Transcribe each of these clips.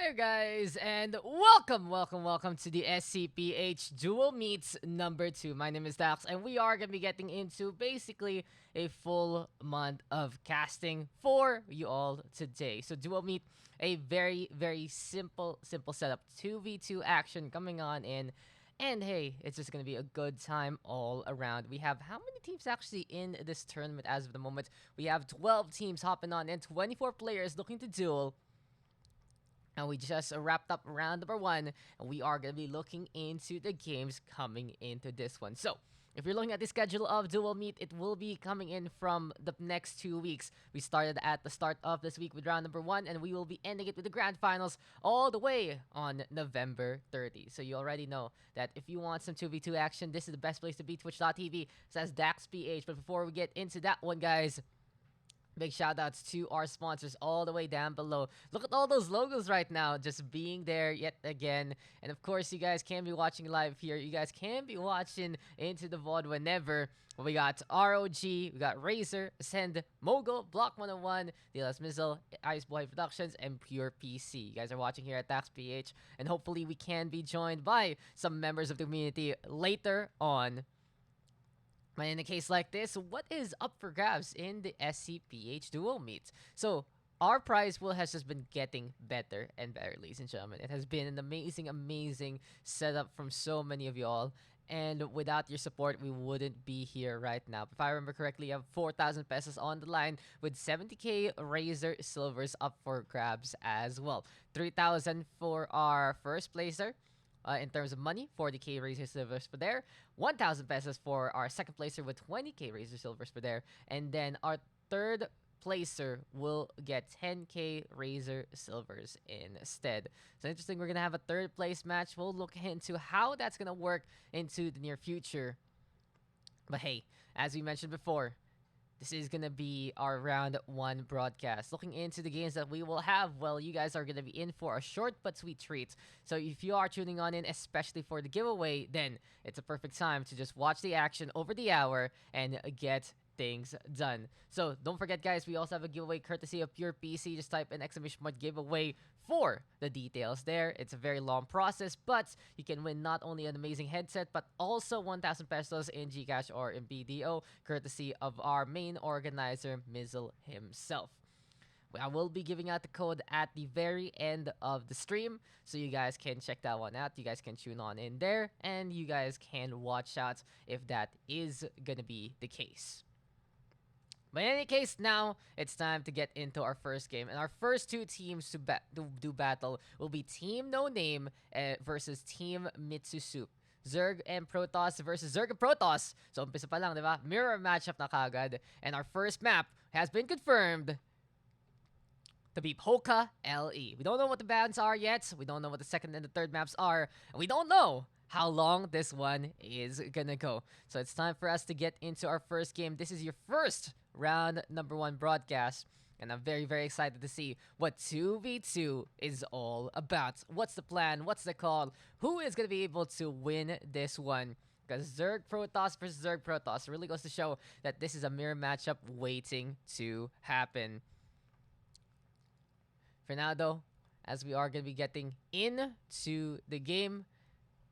Hey guys, and welcome to the SCPH Dual Meets number 2. My name is Daks, and we are going to be getting into basically a full month of casting for you all today. So Dual Meet, a very simple setup, 2v2 action coming on in. And hey, it's just going to be a good time all around. We have how many teams actually in this tournament as of the moment? We have 12 teams hopping on and 24 players looking to duel. And we just wrapped up round number 1, and we are going to be looking into the games coming into this one. So, if you're looking at the schedule of Dual Meet, it will be coming in from the next 2 weeks. We started at the start of this week with round number 1, and we will be ending it with the grand finals all the way on November 30. So you already know that if you want some 2v2 action, this is the best place to be. Twitch.tv says DaxPH. But before we get into that one, guys, big shout outs to our sponsors all the way down below. Look at all those logos right now, just being there yet again. And of course, you guys can be watching live here. You guys can be watching into the VOD whenever. We got ROG, we got Razor, Ascend, Mogul, Block 101, DLS Missile, Ice Boy Productions, and Pure PC. You guys are watching here at DaxPH, and hopefully we can be joined by some members of the community later on. But in a case like this, what is up for grabs in the SCPH Dual Meet? So, our prize pool has just been getting better and better, ladies and gentlemen. It has been an amazing setup from so many of y'all. And without your support, we wouldn't be here right now. If I remember correctly, you have 4,000 pesos on the line with 70k Razor Silvers up for grabs as well. 3,000 for our first placer. In terms of money, 40k Razor Silvers for there, 1,000 pesos for our second placer with 20k Razor Silvers for there, and then our third placer will get 10k Razor Silvers instead. So interesting, we're gonna have a third place match. We'll look into how that's gonna work into the near future. But hey, as we mentioned before, this is going to be our round 1 broadcast. Looking into the games that we will have, well, you guys are going to be in for a short but sweet treat. So if you are tuning on in, especially for the giveaway, then it's a perfect time to just watch the action over the hour and get things done. So don't forget, guys, we also have a giveaway courtesy of Pure PC. Just type in ! giveaway for the details there. It's a very long process, but you can win not only an amazing headset, but also 1,000 pesos in Gcash or in BDO, courtesy of our main organizer, MiTzu himself. I will be giving out the code at the very end of the stream, so you guys can check that one out. You guys can tune on in there, and you guys can watch out if that is gonna be the case. But in any case, now it's time to get into our first game. And our first 2 teams to do battle will be Team Noname versus Team MiTzu Soup. Zerg and Protoss versus Zerg and Protoss. So, umpisa pa lang, di ba? Mirror matchup na kagad. And our first map has been confirmed to be Polka LE. We don't know what the bans are yet. We don't know what the second and the third maps are. And we don't know how long this one is gonna go. So it's time for us to get into our first game. This is your first round number 1 broadcast, and I'm very excited to see what 2v2 is all about. What's the plan? What's the call? Who is gonna be able to win this one? Because Zerg Protoss versus Zerg Protoss really goes to show that this is a mirror matchup waiting to happen. For now, though, as we are gonna be getting into the game,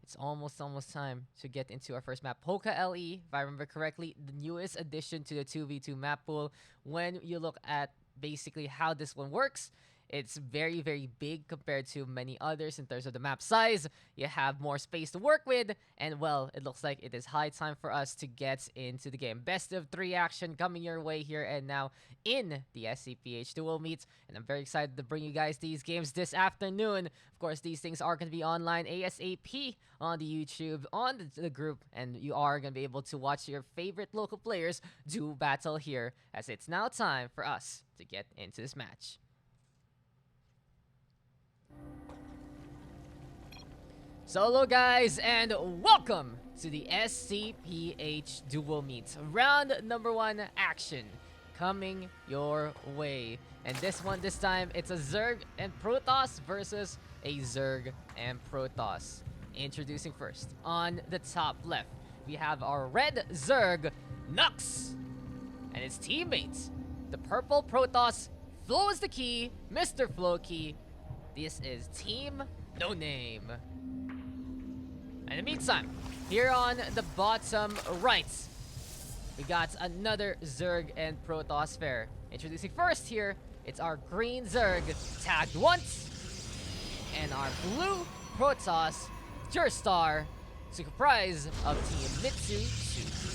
it's almost time to get into our first map. Polka LE, if I remember correctly, the newest addition to the 2v2 map pool. When you look at basically how this one works, it's very big compared to many others in terms of the map size. You have more space to work with, and well, it looks like it is high time for us to get into the game. Best of 3 action coming your way here and now in the SCPH Dual Meet, and I'm very excited to bring you guys these games this afternoon. Of course, these things are going to be online ASAP on the YouTube, on the group, and you are going to be able to watch your favorite local players do battle here, as it's now time for us to get into this match. Solo guys, and welcome to the SCPH Dual Meet. Round number 1 action coming your way. And this time, it's a Zerg and Protoss versus a Zerg and Protoss. Introducing first, on the top left, we have our red Zerg, Nux, and his teammates, the purple Protoss, Flow is the key, Mr. Flowkey, This is Team Noname. And in the meantime, here on the bottom right, we got another Zerg and Protosphere. Introducing first here, it's our green Zerg tagged once, and our blue Protoss Jurstar to comprise of Team MiTzu 2.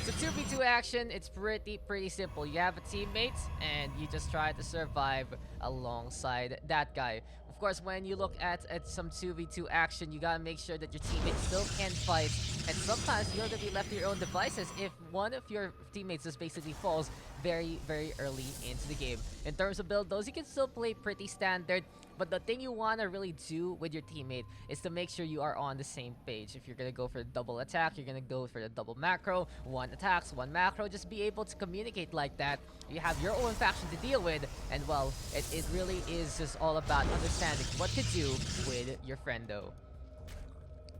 So 2v2 action, it's pretty simple. You have a teammate and you just try to survive alongside that guy. Of course, when you look at some 2v2 action, you gotta make sure that your teammates still can fight. And sometimes you're gonna be left to your own devices if one of your teammates just basically falls very early into the game. In terms of build, those you can still play pretty standard. But the thing you want to really do with your teammate is to make sure you are on the same page. If you're going to go for a double attack, you're going to go for the double macro, 1 attacks, 1 macro. Just be able to communicate like that. You have your own faction to deal with. And well, it really is just all about understanding what to do with your friendo.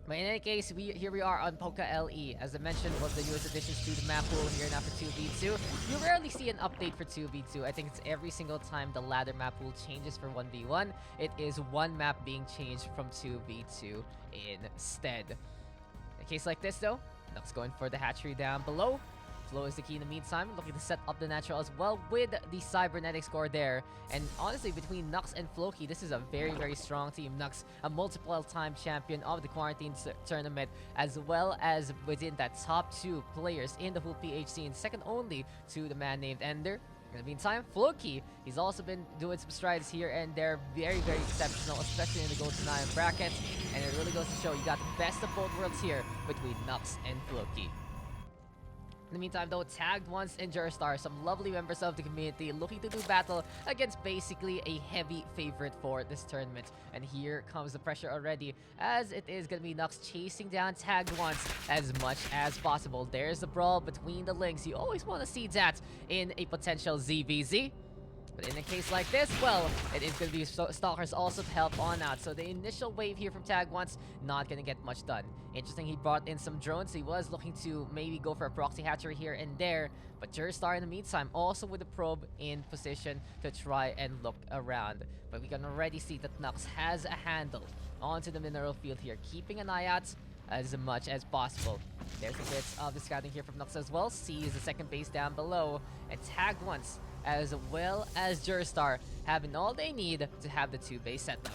But in any case, here we are on Polka LE. As I mentioned, one of the newest additions to the map pool here now for 2v2. You rarely see an update for 2v2. I think it's every single time the ladder map pool changes for 1v1. It is one map being changed from 2v2 instead. In a case like this though, Nux going for the hatchery down below. Flow is the key in the meantime, looking to set up the natural as well with the cybernetic score there. And honestly, between Nux and Floki, this is a very strong team. Nux, a multiple-time champion of the quarantine tournament, as well as within that top 2 players in the whole PH scene, second only to the man named Ender. In the meantime, Floki, he's also been doing some strides here and they're very exceptional, especially in the Gold to 9 brackets. And it really goes to show you got the best of both worlds here between Nux and Floki. In the meantime though, tagged once in Jurstar, some lovely members of the community looking to do battle against basically a heavy favorite for this tournament. And here comes the pressure already, as it is going to be Nux chasing down tagged once as much as possible. There's the brawl between the links. You always want to see that in a potential ZVZ. But in a case like this, well, it is going to be Stalkers also to help on out. So the initial wave here from Tag once, not going to get much done. Interesting, he brought in some drones. He was looking to maybe go for a proxy hatchery here and there. But Jurstar in the meantime, also with the probe in position to try and look around. But we can already see that Nux has a handle onto the mineral field here, keeping an eye out as much as possible. There's a bit of the scouting here from Nux as well. Sees the second base down below. And Tag once, as well as Jurstar, having all they need to have the 2-base setup.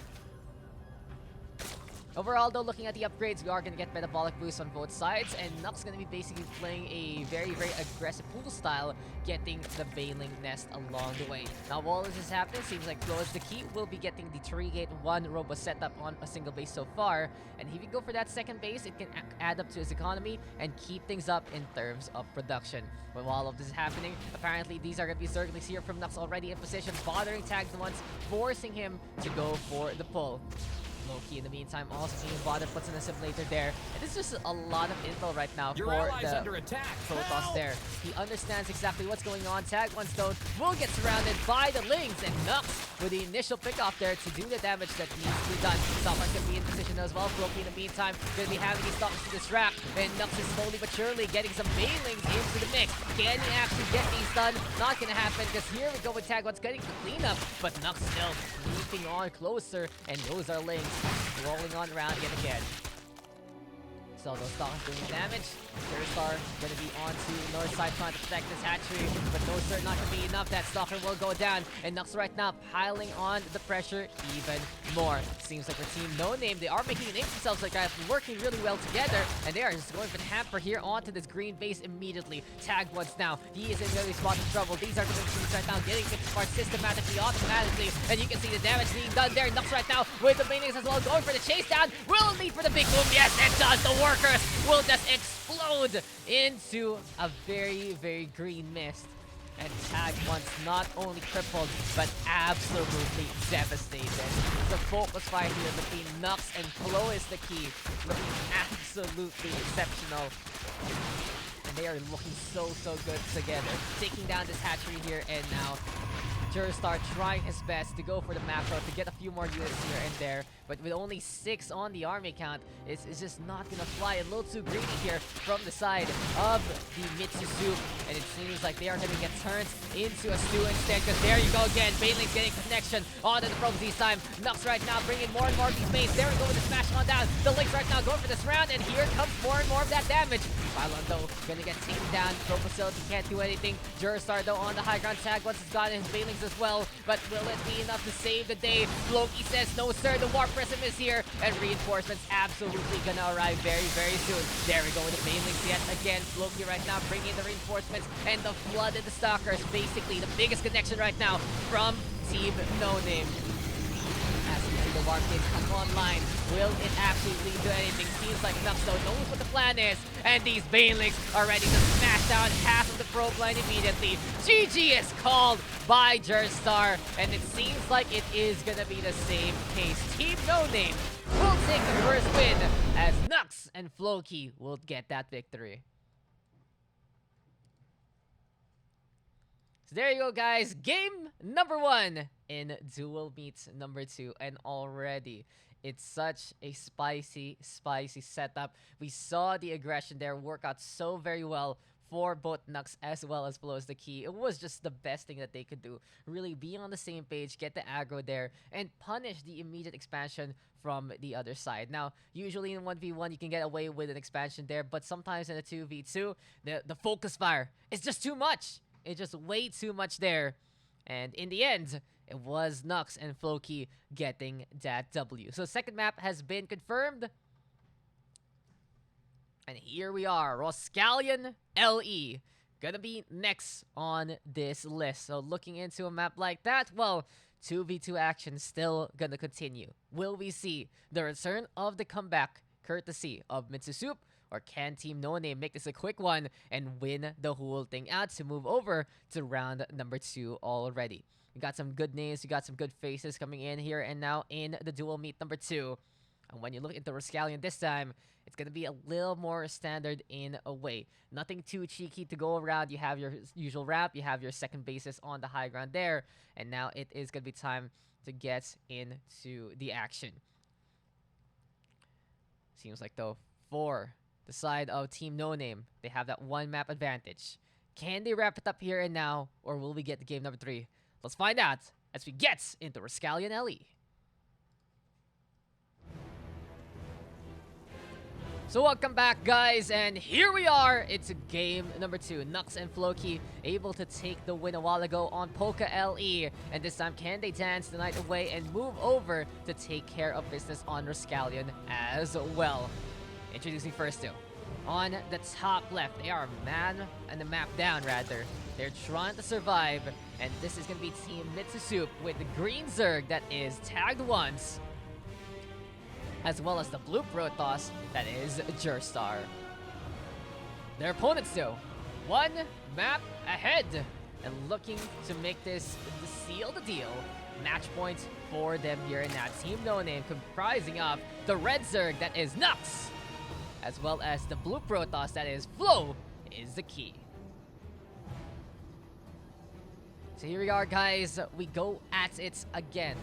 Overall though, looking at the upgrades, we are going to get metabolic boosts on both sides, and Nux going to be basically playing a very aggressive pool style, getting the Baneling Nest along the way. Now while this is happening, seems like Flow is the key. Will be getting the Tree Gate 1 Robo setup on a single base so far, and if you go for that second base, it can add up to his economy and keep things up in terms of production. When all of this is happening, apparently these are going to be Zerglings here from Nux already in position, bothering Tagged once, forcing him to go for the pull. Loki in the meantime also being bothered, puts in a simulator there. And this is just a lot of info right now for the Protoss there. He understands exactly what's going on. Tag once though will get surrounded by the Lings, and Nux with the initial pick off there to do the damage that needs to be done. Stalker's gonna be in position as well. Loki in the meantime gonna be having these Stalkers to distract, and Nux is slowly but surely getting some Banelings into the mix. Can he actually get these done? Not gonna happen, because here we go with Tag once getting the cleanup, but Nux still creeping on closer, and those are Lings rolling on around yet again. So those Stalkers doing damage. Jurstar gonna be onto the north side trying to protect this hatchery, but no sir, not gonna be enough. That Stalker will go down, and Nux right now piling on the pressure even more. Seems like the team Noname, they are making a name for themselves like that, working really well together, and they are just going for the hamper here onto this green base immediately. Tag once now, he is in very spot of trouble. These are the teams right now getting picked apart systematically, automatically, and you can see the damage being done there. Nux right now with the Banelings as well, going for the chase down. Will it lead for the big boom? Yes, it does. The workers will just explode into a very green mist. And Tag once not only crippled, but absolutely devastated. The focus fight here between Nux and Flo is the key. Looking absolutely exceptional. And they are looking so good together. Taking down this hatchery here, and now Jurstar trying his best to go for the macro to get a few more units here and there, but with only 6 on the army count, it's just not gonna fly. A little too greedy here from the side of the MiTzu soup, and it seems like they are gonna get turned into a stew instead, because there you go again, Baneling's getting connection onto the probes this time. Nux right now bringing more and more of these mains. There we go with the smash on down. The Lynx right now going for this round, and here comes more and more of that damage. Pylon though gonna get taken down. Pro facility can't do anything. Jurstar though on the high ground tag once it's gotten his Banelings as well, but will it be enough to save the day? Loki says no sir, the Warp Prism is here, and reinforcements absolutely gonna arrive very, very soon. There we go with the Banelings yet again. Loki right now bringing the reinforcements and the flooded stalkers. Basically the biggest connection right now from Team Noname. As we see the Warp Gates come online, will it absolutely do anything? Seems like Nux though knows what the plan is, and these Banelings are ready to smash down half of the probe line immediately. GG is called by Jurstar, and it seems like it is gonna be the same case. Team Noname will take the first win, as Nux and Floki will get that victory. So there you go, guys. Game number 1 in Duel Meets number 2. And already, it's such a spicy setup. We saw the aggression there work out so very well for both Nux as well as Flow as the key. It was just the best thing that they could do. Really be on the same page, get the aggro there, and punish the immediate expansion from the other side. Now, usually in 1v1, you can get away with an expansion there, but sometimes in a 2v2, the focus fire is just too much. It's just way too much there. And in the end, it was Nux and Floki getting that W. So second map has been confirmed. And here we are, Rhoskallian LE. Gonna be next on this list. So looking into a map like that, well, 2v2 action still gonna continue. Will we see the return of the comeback courtesy of MiTzu Soup? Or can Team Noname make this a quick one and win the whole thing out to move over to round number 2 already? We got some good names, we got some good faces coming in here and now in the duel meet number 2. And when you look at the Rhoskallian this time, it's going to be a little more standard in a way. Nothing too cheeky to go around. You have your usual ramp, you have your second bases on the high ground there. And now it is going to be time to get into the action. Seems like though, for the side of Team Noname, they have that one map advantage. Can they wrap it up here and now, or will we get to game number 3? Let's find out as we get into Rhoskallian LE. So welcome back, guys, and here we are. It's game number 2. Nux and Floki able to take the win a while ago on Polka LE, and this time can they dance the night away and move over to take care of business on Rhoskallian as well. Introducing first two. On the top left, they are man and the map down rather. They're trying to survive, and this is going to be Team MiTzu Soup with the green Zerg that is tagged once, as well as the blue Protoss that is Jurstar. Their opponents though, one map ahead, and looking to make this seal the deal. Match points for them here in that Team Noname, comprising of the red Zerg that is Nux, as well as the blue Protoss that is Flow is the key. So here we are, guys. We go at it again.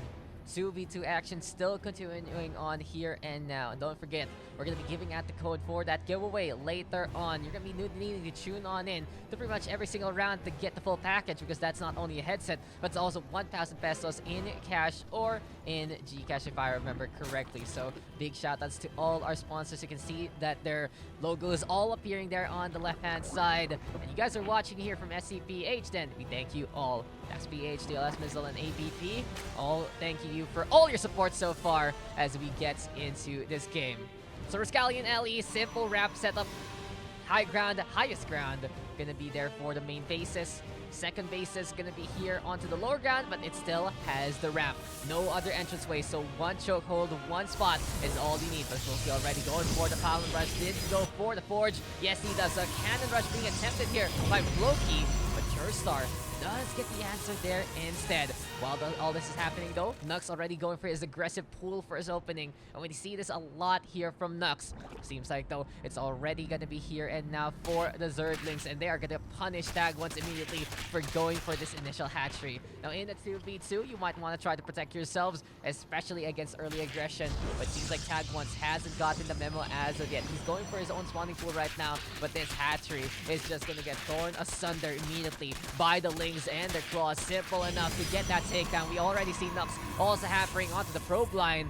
2v2 action still continuing on here and now. And don't forget, we're going to be giving out the code for that giveaway later on. You're going to be needing to tune on in to pretty much every single round to get the full package, because that's not only a headset, but it's also 1,000 pesos in cash or in Gcash if I remember correctly. So big shout outs to all our sponsors. You can see that their logo is all appearing there on the left hand side. And you guys are watching here from SCPH, then we thank you all. Daks, PH, DLS, Mizzle, and ABP. All thank you for all your support so far as we get into this game. So Rhoskallian LE, simple ramp setup. High ground, highest ground, gonna be there for the main bases. Second bases gonna be here onto the lower ground, but it still has the ramp. No other entranceway, so one chokehold, one spot is all you need. But Floki already going for the Pylon Rush. Did go for the Forge. Yes, he does. A Cannon Rush being attempted here by Floki, but Jurstar does get the answer there instead. While all this is happening though, Nux already going for his aggressive pull for his opening. And we see this a lot here from Nux. Seems like though, it's already gonna be here and now for the Zerglings. And they are gonna punish Tag once immediately for going for this initial hatchery. Now in a 2v2, you might want to try to protect yourselves, especially against early aggression. But seems like Tag once hasn't gotten the memo as of yet. He's going for his own spawning pool right now, but this hatchery is just gonna get torn asunder immediately by the Lings and their claws. Simple enough to get that takedown. We already see Nux also hammering onto the probe line.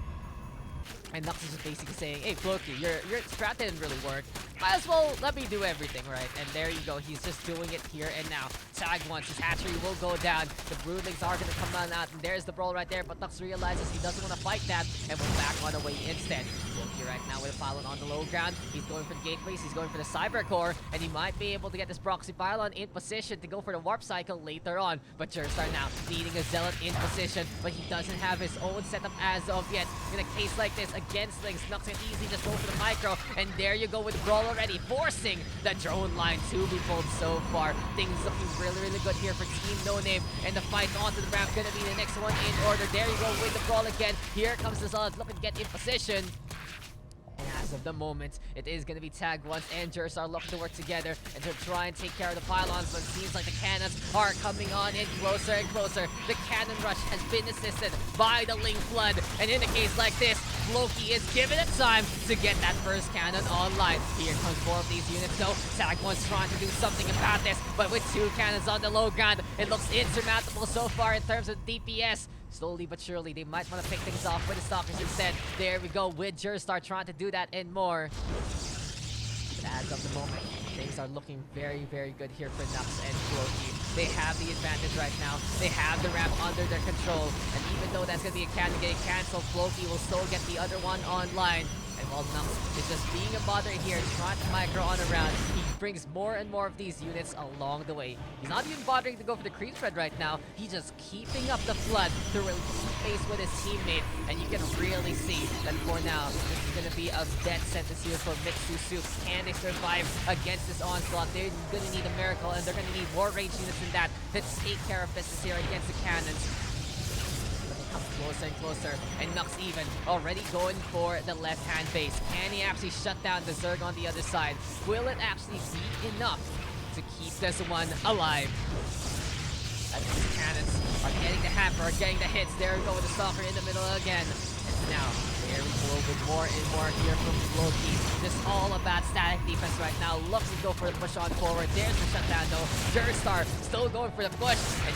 And Nux is just basically saying, hey, Floki, your strat didn't really work. Might as well let me do everything, right? And there you go. He's just doing it here and now. Tag once. His hatchery will go down. The Broodlings are going to come on out. And there's the brawl right there. But Nux realizes he doesn't want to fight that. And will back on away instead. Floki right now with a pylon on the low ground. He's going for the gateways. He's going for the cyber core. And he might be able to get this proxy pylon in position to go for the warp cycle later on. But Jurstar now needing a zealot in position. But he doesn't have his own setup as of yet. In a case like this, against Lings, Nux can easily just go for the micro. And there you go with the brawl already, forcing the drone line to be pulled so far. Things looking really, really good here for Team Noname. And the fight onto the ramp gonna be the next one in order. There you go with the brawl again. Here comes the Zealot looking to get in position. And as of the moment, it is going to be Tag once and Jurstar looking to work together and to try and take care of the pylons, but it seems like the cannons are coming on in closer and closer. The cannon rush has been assisted by the Ling Flood, and in a case like this, Floki is given it time to get that first cannon online. Here comes more of these units though. Tag once trying to do something about this, but with two cannons on the low ground, it looks insurmountable so far in terms of DPS. Slowly but surely, they might want to pick things off with the Stalkers instead. There we go with Jurstar trying to do that and more. But as of the moment, things are looking very, very good here for Nux and Floki. They have the advantage right now. They have the ramp under their control. And even though that's going to be a cannon getting cancelled, Floki will still get the other one online. And while Nux is just being a bother here, trying to micro on around, he brings more and more of these units along the way. He's not even bothering to go for the creep spread right now. He's just keeping up the flood to really keep pace with his teammate. And you can really see that for now, this is going to be a death sentence here for MiTzu Soup. Can they survive against this onslaught? They're going to need a miracle, and they're going to need more range units than that to take care of business here against the cannons. Closer and closer, and Nux even already going for the left-hand base. Can he actually shut down the Zerg on the other side? Will it actually be enough to keep this one alive? As these cannons are getting the hamper, are getting the hits. There we go with the Stalker in the middle again. And now, there we go with more and more here from Floki. Just all about static defense right now. Looks to go for the push on forward. There's the shutdown though. Jurstar still going for the push. And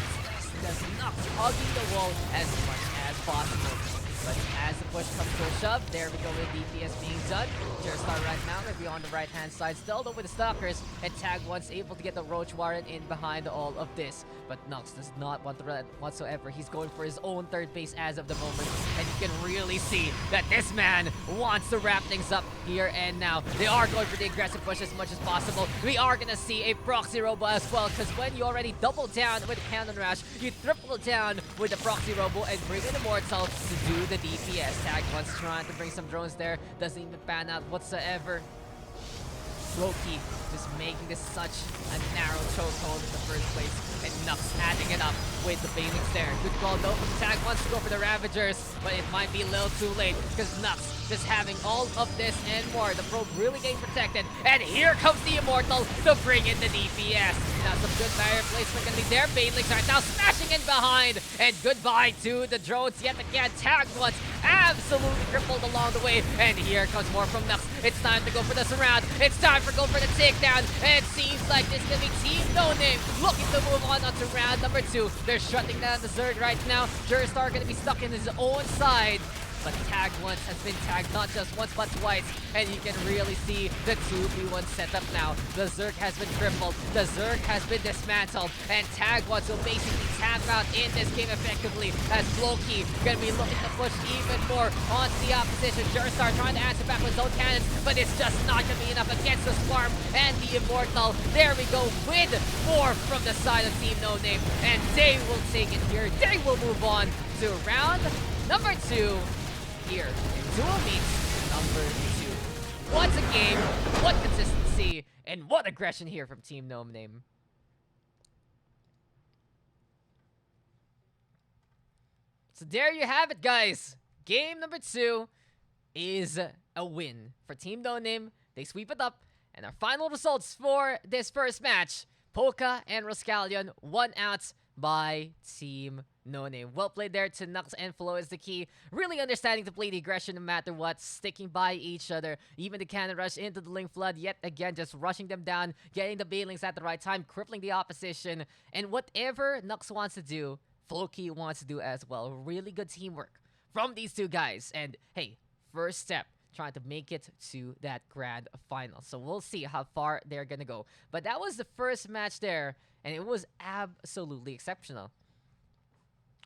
does not hugging the wall as much as possible. But as the push comes to a shove, there we go with DPS being done. Jurstar right now going to be on the right-hand side, still though with the Stalkers, and Tag once able to get the Roach Warren in behind all of this. But Nux does not want the red whatsoever. He's going for his own third base as of the moment, and you can really see that this man wants to wrap things up here and now. They are going for the aggressive push as much as possible. We are going to see a proxy robo as well, because when you already double down with the Cannon Rush, you triple down with the proxy robo and bring in Immortal to do the DPS. Tag once trying to bring some drones there, doesn't even pan out whatsoever. Floki just making this such a narrow chokehold in the first place, and Nux adding it up with the Banix there. Good call though. Tag wants to go for the Ravagers, but it might be a little too late because Nux just having all of this and more. The probe really getting protected, and here comes the Immortal to bring in the DPS. Now some good barrier placement gonna be there. Banix right now smashing in behind, and goodbye to the drones yet again. Tag once absolutely crippled along the way, and here comes more from Nux. It's time to go for the surround. It's time for go for the takedown, and it seems like this is gonna be Team Noname looking to move on onto round number 2. They're shutting down the Zerg right now. Jurstar gonna be stuck in his own side. But Tag once has been tagged not just once but twice, and you can really see the 2v1 setup now. The Zerg has been crippled, the Zerg has been dismantled, and Tag once will basically tap out in this game effectively as Floki gonna be looking to push even more onto the opposition. Jurstar trying to answer back with his own cannons, but it's just not gonna be enough against the Swarm and the Immortal. There we go with more from the side of Team Noname, and they will take it here. They will move on to round number 2. Here in Duel Meets number 2. What a game, what consistency, and what aggression here from Team Noname. So there you have it, guys. Game number 2 is a win for Team Noname. They sweep it up. And our final results for this first match, Polka and Rhoskallian won out by Team Noname. Well played there to Nux and Flow is the key. Really understanding to play the aggression no matter what, sticking by each other. Even the cannon rush into the Link Flood, yet again just rushing them down, getting the Bailings at the right time, crippling the opposition. And whatever Nux wants to do, Floki wants to do as well. Really good teamwork from these two guys. And hey, first step, trying to make it to that grand final. So we'll see how far they're gonna go. But that was the first match there, and it was absolutely exceptional.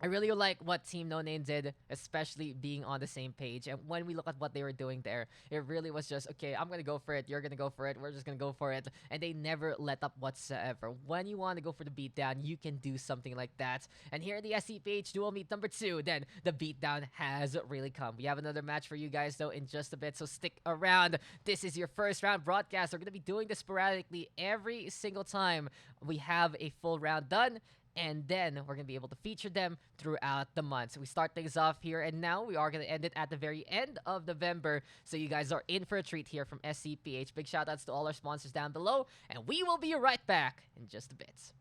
I really like what Team Noname did, especially being on the same page. And when we look at what they were doing there, it really was just, okay, I'm going to go for it. You're going to go for it. We're just going to go for it. And they never let up whatsoever. When you want to go for the beatdown, you can do something like that. And here in the SCPH Dual Meet number 2, then the beatdown has really come. We have another match for you guys, though, in just a bit. So stick around. This is your first round broadcast. We're going to be doing this sporadically every single time we have a full round done. And then we're going to be able to feature them throughout the month. So we start things off here, and now we are going to end it at the very end of November. So you guys are in for a treat here from SCPH. Big shout outs to all our sponsors down below, and we will be right back in just a bit.